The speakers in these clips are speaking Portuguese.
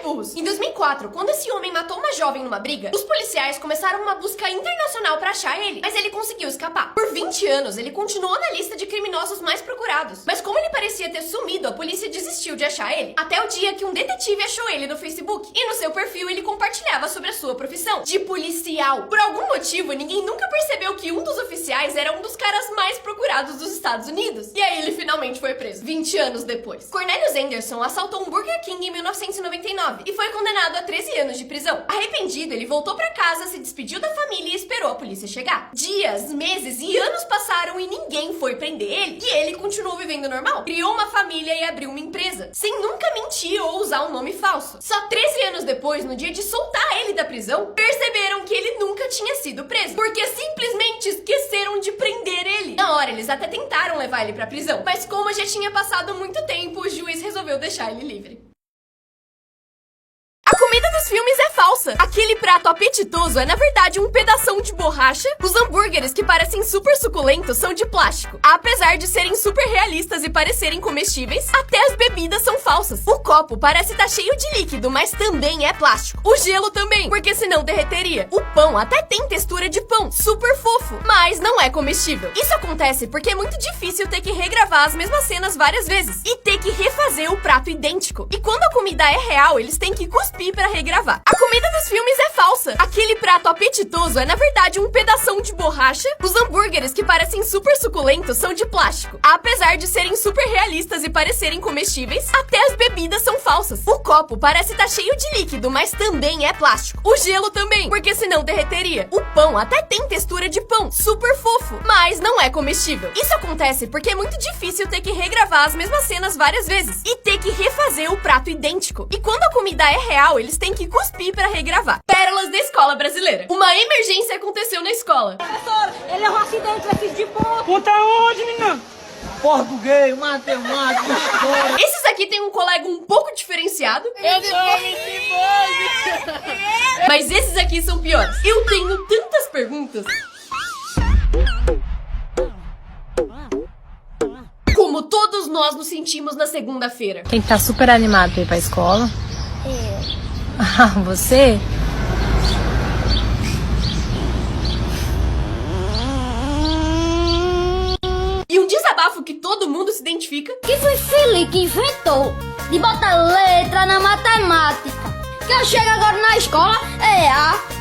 burros. Em 2004, quando esse homem matou uma jovem numa briga, os policiais começaram uma busca internacional pra achar ele, mas ele conseguiu escapar. Por 20 anos, ele continuou na lista de criminosos mais procurados. Mas como ele parecia ter sumido, a polícia desistiu de achar ele. Até o dia que um detetive achou ele no Facebook. E no seu perfil ele compartilhava sobre a sua profissão, de policial. Por algum motivo, ninguém nunca percebeu que um dos oficiais era um dos caras mais procurados dos Estados Unidos. E aí ele finalmente foi preso, 20 anos depois. Cornelius Anderson assaltou um Burger King em 1999 e foi condenado a 13 anos de prisão. Arrependido, ele voltou pra casa, se despediu da família e esperou a polícia chegar. Dias, meses e anos passaram e ninguém foi prender ele. E ele continuou vivendo normal. Criou uma família e abriu uma empresa, sem nunca mentir ou usar um nome falso. Só 13 anos depois, no dia de soltar ele da prisão, perceberam que ele nunca tinha sido preso, porque simplesmente esqueceram de prender ele. Na hora, eles até tentaram levar ele pra prisão, mas como já tinha passado muito tempo, o juiz resolveu deixar ele livre. A comida dos filmes é falsa. Aquele prato apetitoso é, na verdade, um pedação de borracha. Os hambúrgueres, que parecem super suculentos, são de plástico. Apesar de serem super realistas e parecerem comestíveis, até as bebidas são falsas. O copo parece estar cheio de líquido, mas também é plástico. O gelo também, porque senão derreteria. O pão até tem textura de pão, super fofo, mas não é comestível. Isso acontece porque é muito difícil ter que regravar as mesmas cenas várias vezes e ter que refazer o prato idêntico. E quando a comida é real, eles têm que cuspir para regravar. A comida dos filmes é falsa. Aquele prato apetitoso é, na verdade, um pedação de borracha. Os hambúrgueres, que parecem super suculentos, são de plástico. Apesar de serem super realistas e parecerem comestíveis, até as bebidas são falsas. O copo parece estar cheio de líquido, mas também é plástico. O gelo também, porque senão derreteria. O pão até tem textura de pão, super fofo, mas não é comestível. Isso acontece porque é muito difícil ter que regravar as mesmas cenas várias vezes e ter que refazer o prato idêntico. E quando a comida é real, eles têm que cuspir para regravar. Pérolas da escola brasileira. Uma emergência aconteceu na escola. Professor, ele é um acidente, é filho de porco. Conta onde, menina? Português, matemática, história. Esses aqui tem um colega um pouco diferenciado. Eu sou Mas esses aqui são piores. Eu tenho tantas perguntas. Como todos nós nos sentimos na segunda-feira. Quem tá super animado pra ir pra escola? Ah, você? E um desabafo que todo mundo se identifica. Que foi Felipe que inventou de botar letra na matemática. Que eu chego agora na escola, é A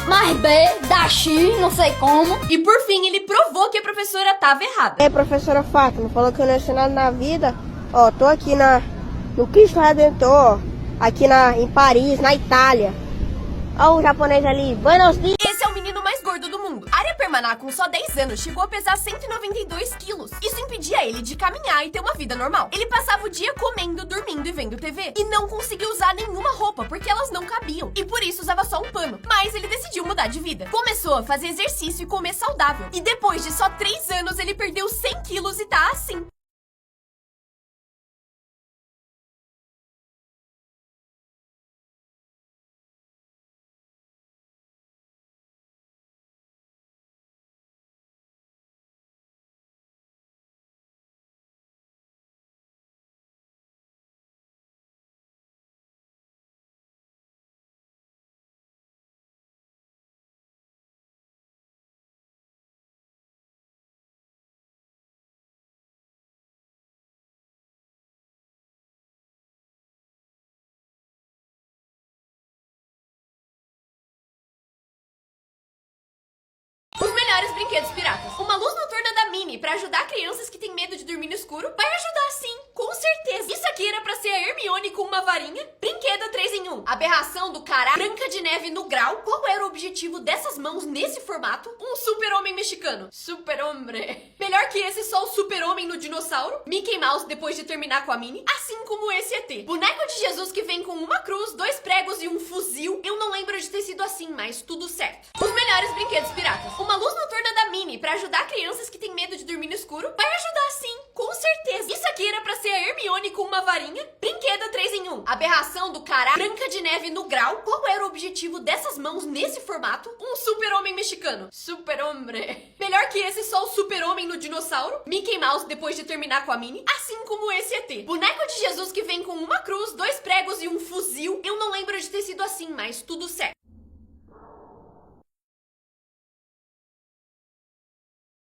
mais B dá X, não sei como. E por fim, ele provou que a professora tava errada. É, professora Fátima, falou que eu não sei nada na vida. Ó, tô aqui no Cristo Redentor, ó, aqui em Paris, na Itália. Ó o japonês ali, buenos dias. Esse é o menino mais gordo do mundo. Arya Permaná, com só 10 anos, chegou a pesar 192 quilos. Isso impedia ele de caminhar e ter uma vida normal. Ele passava o dia comendo, dormindo e vendo TV. E não conseguia usar nenhuma roupa, porque elas não cabiam. E por isso usava só um pano. Mas ele decidiu mudar de vida. Começou a fazer exercício e comer saudável. E depois de só 3 anos, ele perdeu 100 quilos e tá assim. Os melhores brinquedos piratas. Uma luz noturna da Minnie pra ajudar crianças que têm medo de dormir no escuro. Vai ajudar sim, com certeza. Isso aqui era pra ser a Hermione com uma varinha. Brinquedo 3 em 1. Aberração do caralho. Branca de Neve no grau. Qual era o objetivo dessas mãos nesse formato? Um super-homem mexicano. Super-homem. Melhor que esse, só o super-homem no dinossauro. Mickey Mouse depois de terminar com a Minnie. Assim como esse ET. Boneco de Jesus que vem com uma cruz, 2 pregos e um fuzil. Eu não lembro de ter sido assim, mas tudo certo. Os melhores brinquedos piratas. Uma luz noturna da Minnie pra ajudar crianças que têm medo de dormir no escuro. Vai ajudar sim, com certeza. Isso aqui era pra ser a Hermione com uma varinha. Brinquedo 3 em 1. Aberração do caralho. Branca de Neve no grau. Qual era o objetivo dessas mãos nesse formato? Um super-homem mexicano. Super-homem. Melhor que esse, só o super-homem no dinossauro. Mickey Mouse depois de terminar com a Minnie. Assim como esse ET. Boneco de Jesus que vem com uma cruz, 2 pregos e um fuzil. Eu não lembro lembro de ter sido assim, mas tudo certo.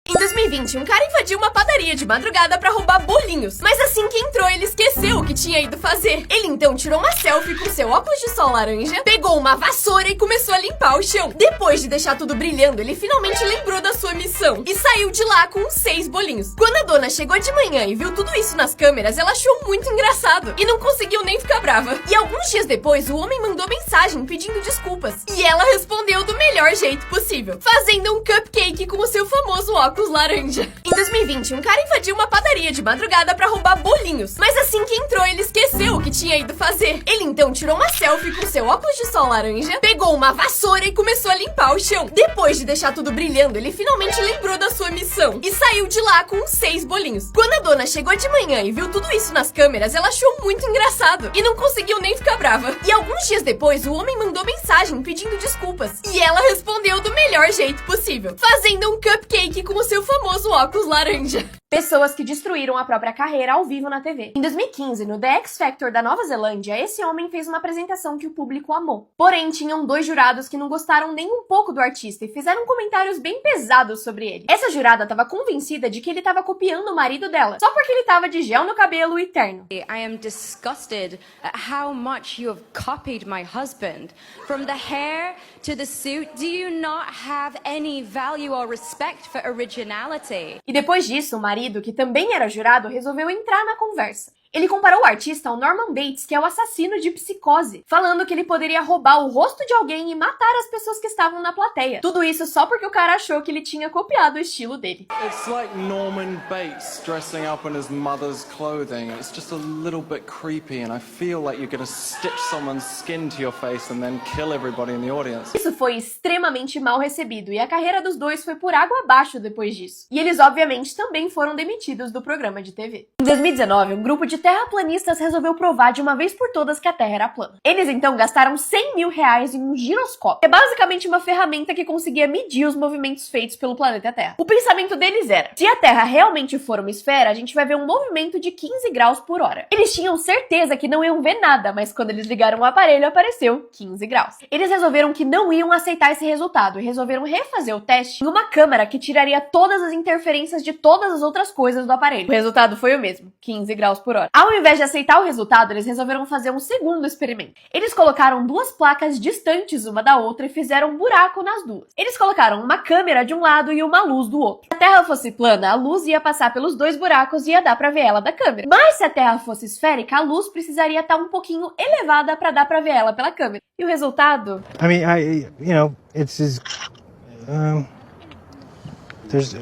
Em 2020, um cara invadiu uma padaria de madrugada pra roubar bolinhos. Mas assim que entrou, ele esqueceu o que tinha ido fazer. Ele então tirou uma selfie com seu óculos de sol laranja, pegou uma vassoura e começou a limpar o chão. Depois de deixar tudo brilhando, ele finalmente lembrou da sua missão e saiu de lá com 6 bolinhos. Quando a dona chegou de manhã e viu tudo isso nas câmeras, ela achou muito engraçado e não conseguiu nem ficar brava. E alguns dias depois, o homem mandou mensagem pedindo desculpas. E ela respondeu do melhor jeito possível, fazendo um cupcake com o seu famoso óculos laranja. Em 2020, um cara invadiu uma padaria de madrugada pra roubar bolinhos. Mas assim que entrou, ele esqueceu o que tinha ido fazer. Ele então tirou uma selfie com seu óculos de sol laranja, pegou uma vassoura e começou a limpar o chão. Depois de deixar tudo brilhando, ele finalmente lembrou da sua missão e saiu de lá com 6 bolinhos. Quando a dona chegou de manhã e viu tudo isso nas câmeras, ela achou muito engraçado e não conseguiu nem ficar brava. E alguns dias depois, o homem mandou mensagem pedindo desculpas. E ela respondeu do melhor jeito possível, fazendo um cupcake com o seu famoso óculos laranja. Pessoas que destruíram a própria carreira ao vivo na TV. Em 2015, no The X Factor da Nova Zelândia, esse homem fez uma apresentação que o público amou. Porém, tinham 2 jurados que não gostaram nem um pouco do artista e fizeram comentários bem pesados sobre ele. Essa jurada estava convencida de que ele estava copiando o marido dela, só porque ele estava de gel no cabelo e terno. I am disgusted at how much you have copied my husband. From the hair to the suit, do you not have any value or respect for originality? E depois disso, o marido, que também era jurado, resolveu entrar na conversa. Ele comparou o artista ao Norman Bates, que é o assassino de Psicose, falando que ele poderia roubar o rosto de alguém e matar as pessoas que estavam na plateia. Tudo isso só porque o cara achou que ele tinha copiado o estilo dele. It's like Norman Bates dressing up in his mother's clothing. It's just a little bit creepy and I feel like you're gonna stitch someone's skin to your face and then kill everybody in the audience. Isso foi extremamente mal recebido e a carreira dos dois foi por água abaixo depois disso. E eles obviamente também foram demitidos do programa de TV. Em 2019, um grupo de terraplanistas resolveu provar de uma vez por todas que a Terra era plana. Eles então gastaram 100 mil reais em um giroscópio, que é basicamente uma ferramenta que conseguia medir os movimentos feitos pelo planeta Terra. O pensamento deles era: se a Terra realmente for uma esfera, a gente vai ver um movimento de 15 graus por hora. Eles tinham certeza que não iam ver nada, mas quando eles ligaram o aparelho, apareceu 15 graus. Eles resolveram que não iam aceitar esse resultado e resolveram refazer o teste em uma câmera que tiraria todas as interferências de todas as outras coisas do aparelho. O resultado foi o mesmo, 15 graus por hora. Ao invés de aceitar o resultado, eles resolveram fazer um segundo experimento. Eles colocaram 2 placas distantes uma da outra e fizeram um buraco nas duas. Eles colocaram uma câmera de um lado e uma luz do outro. Se a Terra fosse plana, a luz ia passar pelos 2 buracos e ia dar pra ver ela da câmera. Mas se a Terra fosse esférica, a luz precisaria estar um pouquinho elevada pra dar pra ver ela pela câmera. E o resultado?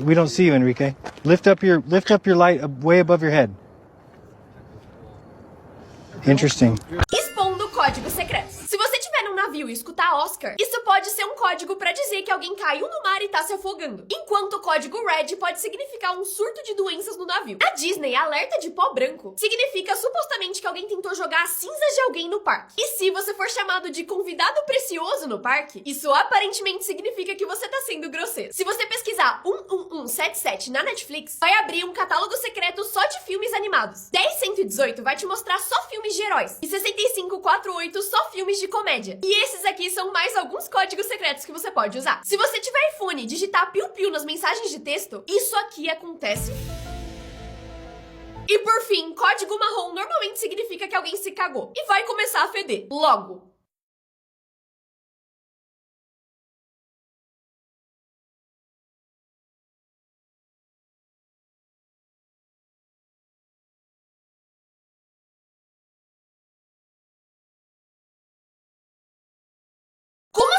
We don't see you, Enrique. Lift up your light way above your head. Interesting. Expondo códigos secretos. Se você estiver num navio e escutar Oscar, isso pode ser um código pra dizer que alguém caiu no mar e tá se afogando. Enquanto o código Red pode significar um surto de doenças no navio. A Disney, alerta de pó branco, significa supostamente que alguém tentou jogar as cinzas de alguém no parque. E se você for chamado de convidado precioso no parque, isso aparentemente significa que você tá sendo grosseiro. Se você pesquisar 11177 na Netflix, vai abrir um catálogo secreto só de filmes animados. 10118 vai te mostrar só filmes de heróis. E 6548 só filmes de comédia. E esses aqui são mais alguns códigos secretos que você pode usar. Se você tiver iPhone e digitar piu-piu nas mensagens de texto, isso aqui acontece. E por fim, código marrom normalmente significa que alguém se cagou e vai começar a feder logo.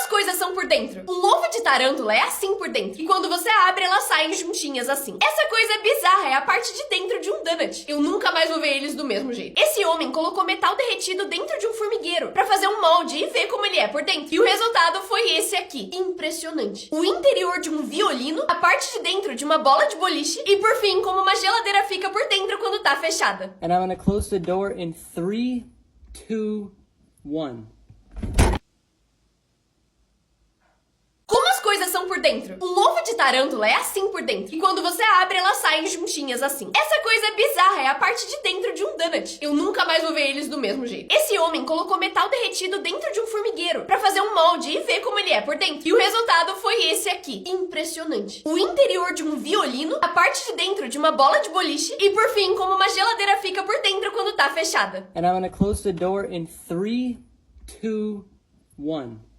Coisas são por dentro. Um ovo de tarântula é assim por dentro. E quando você abre, elas saem juntinhas assim. Essa coisa bizarra é a parte de dentro de um donut. Eu nunca mais vou ver eles do mesmo jeito. Esse homem colocou metal derretido dentro de um formigueiro pra fazer um molde e ver como ele é por dentro. E o resultado foi esse aqui. Impressionante. O interior de um violino, a parte de dentro de uma bola de boliche e, por fim, como uma geladeira fica por dentro quando tá fechada. And I'm gonna close the door in 3, 2, 1. Como as coisas são por por dentro. Um ovo de tarântula é assim por dentro. E quando você abre, elas saem juntinhas assim. Essa coisa bizarra é a parte de dentro de um donut. Eu nunca mais vou ver eles do mesmo jeito. Esse homem colocou metal derretido dentro de um formigueiro pra fazer um molde e ver como ele é por dentro. E o resultado foi esse aqui. Impressionante. O interior de um violino, a parte de dentro de uma bola de boliche e, por fim, como uma geladeira fica por dentro quando tá fechada. And I'm gonna close the door in 3, 2, 1.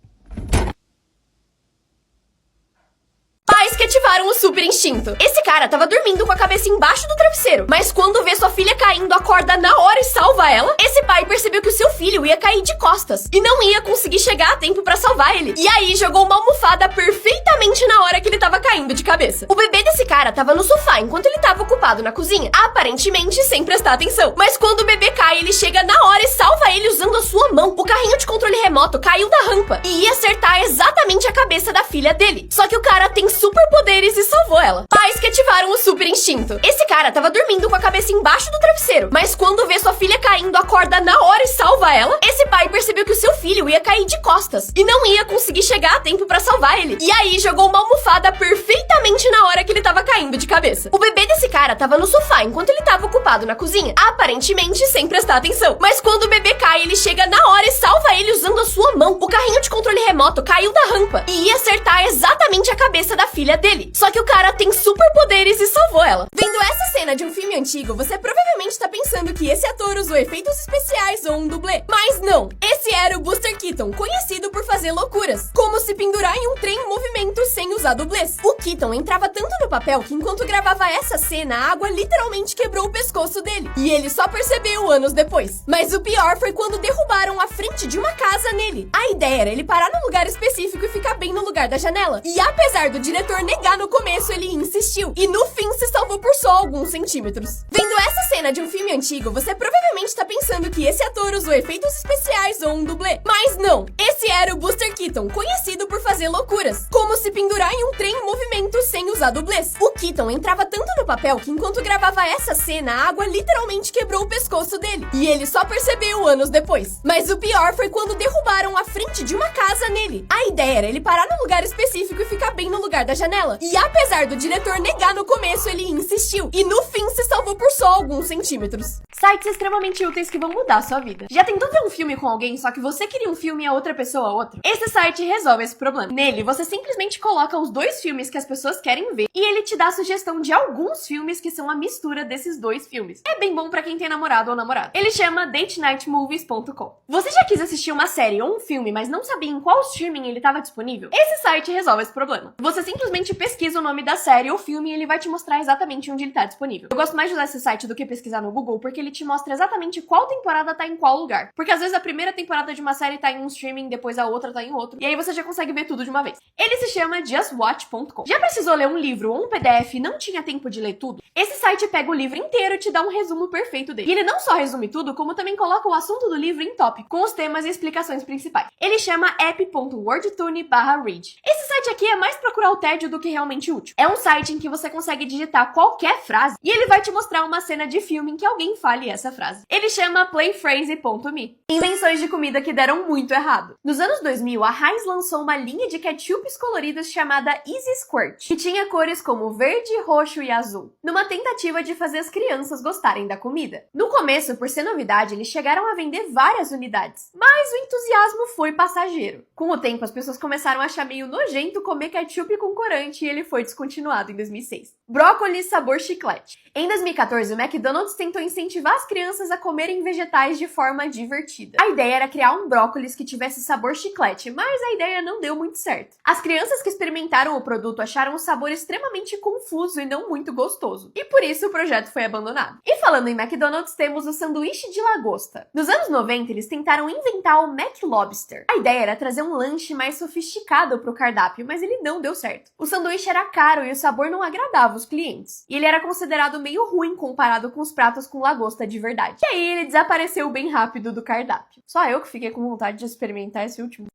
Pais que ativaram o super instinto. Esse cara tava dormindo com a cabeça embaixo do travesseiro, mas quando vê sua filha caindo, acorda na hora e salva ela. Esse pai percebeu que o seu filho ia cair de costas e não ia conseguir chegar a tempo pra salvar ele. E aí jogou uma almofada perfeitamente na hora que ele tava caindo de cabeça. O bebê desse cara tava no sofá enquanto ele tava ocupado na cozinha, aparentemente sem prestar atenção. Mas quando o bebê cai, ele chega na hora e salva ele usando a sua mão. O carrinho de controle remoto caiu da rampa e ia acertar exatamente a cabeça da filha dele. Só que o cara tem superpoderes e salvou ela. Pais que ativaram o super instinto. Esse cara tava dormindo com a cabeça embaixo do travesseiro, mas quando vê sua filha caindo, acorda na hora e salva ela. Esse pai percebeu que o seu filho ia cair de costas e não ia conseguir chegar a tempo pra salvar ele. E aí jogou uma almofada perfeitamente na hora que ele tava caindo de cabeça. O bebê desse cara tava no sofá enquanto ele tava ocupado na cozinha, aparentemente sem prestar atenção. Mas quando o bebê cai, ele chega na hora e salva ele usando a sua mão. O carrinho de controle remoto caiu da rampa e ia acertar exatamente a cabeça da filha dele. Só que o cara tem superpoderes e salvou ela. Vendo essa cena de um filme antigo, você provavelmente tá pensando que esse ator usou efeitos especiais ou um dublê. Mas não! Esse era o Buster Keaton, conhecido por fazer loucuras, como se pendurar em um trem em movimento sem usar dublês. O Keaton entrava tanto no papel que enquanto gravava essa cena, a água literalmente quebrou o pescoço dele. E ele só percebeu anos depois. Mas o pior foi quando derrubaram a frente de uma casa nele. A ideia era ele parar num lugar específico e ficar bem no lugar da janela. E apesar do diretor negar no começo, ele insistiu. E no fim se salvou por só alguns centímetros. Vendo essa cena de um filme antigo, você provavelmente tá pensando que esse ator usou efeitos especiais ou um dublê. Mas não! Esse era o Buster Keaton, conhecido por fazer loucuras, como se pendurar em um trem em movimento sem usar dublês. O Keaton entrava tanto no papel que enquanto gravava essa cena, a água literalmente quebrou o pescoço dele. E ele só percebeu anos depois. Mas o pior foi quando derrubaram a frente de uma casa nele. A ideia era ele parar num lugar específico e ficar bem no lugar da janela. E apesar do diretor negar no começo, ele insistiu. E no fim se salvou por só alguns centímetros. Sites extremamente úteis que vão mudar a sua vida. Já tentou ver um filme com alguém, só que você queria um filme e a outra pessoa outro? Esse site resolve esse problema. Nele, você simplesmente coloca os dois filmes que as pessoas querem ver e ele te dá a sugestão de alguns filmes que são a mistura desses dois filmes. É bem bom pra quem tem namorado ou namorada. Ele chama datenightmovies.com. Você já quis assistir uma série ou um filme, mas não sabia em qual streaming ele estava disponível? Esse site resolve esse problema. Você simplesmente pesquisa o nome da série ou filme e ele vai te mostrar exatamente onde ele tá disponível. Eu gosto mais de usar esse site do que pesquisar no Google, porque ele te mostra exatamente qual temporada tá em qual lugar. Porque às vezes a primeira temporada de uma série tá em um streaming, depois a outra tá em outro, e aí você já consegue ver tudo de uma vez. Ele se chama justwatch.com. Já precisou ler um livro ou um PDF e não tinha tempo de ler tudo? Esse site pega o livro inteiro e te dá um resumo perfeito dele. E ele não só resume tudo, como também coloca o assunto do livro em tópico, com os temas e explicações principais. Ele chama app.wordtune/read. Esse site aqui é mais procurar o tédio do que realmente útil. É um site em que você consegue digitar qualquer frase e ele vai te mostrar uma cena de filme em que alguém fale essa frase. Ele chama playphrase.me. Invenções de comida que deram muito errado. Nos anos 2000, a Heinz lançou uma linha de ketchups coloridos chamada Easy Squirt, que tinha cores como verde, roxo e azul, numa tentativa de fazer as crianças gostarem da comida. No começo, por ser novidade, eles chegaram a vender várias unidades, mas o entusiasmo foi passageiro. Com o tempo, as pessoas começaram a achar meio nojento comer ketchup com corante e ele foi descontinuado em 2006. Brócolis sabor chiclete. Em 2014, o McDonald's tentou incentivar as crianças a comerem vegetais de forma divertida. A ideia era criar um brócolis que tivesse sabor chiclete, mas a ideia não deu muito certo. As crianças que experimentaram o produto acharam o sabor extremamente confuso e não muito gostoso, e por isso o projeto foi abandonado. E falando em McDonald's, temos o sanduíche de lagosta. Nos anos 90, eles tentaram inventar o McLobster. A ideia era trazer um lanche mais sofisticado para o cardápio, mas ele não deu certo. O sanduíche era caro e o sabor não agradava os clientes. E ele era considerado meio ruim comparado com os pratos com lagosta de verdade. E aí ele desapareceu bem rápido do cardápio. Só eu que fiquei com vontade de experimentar esse último.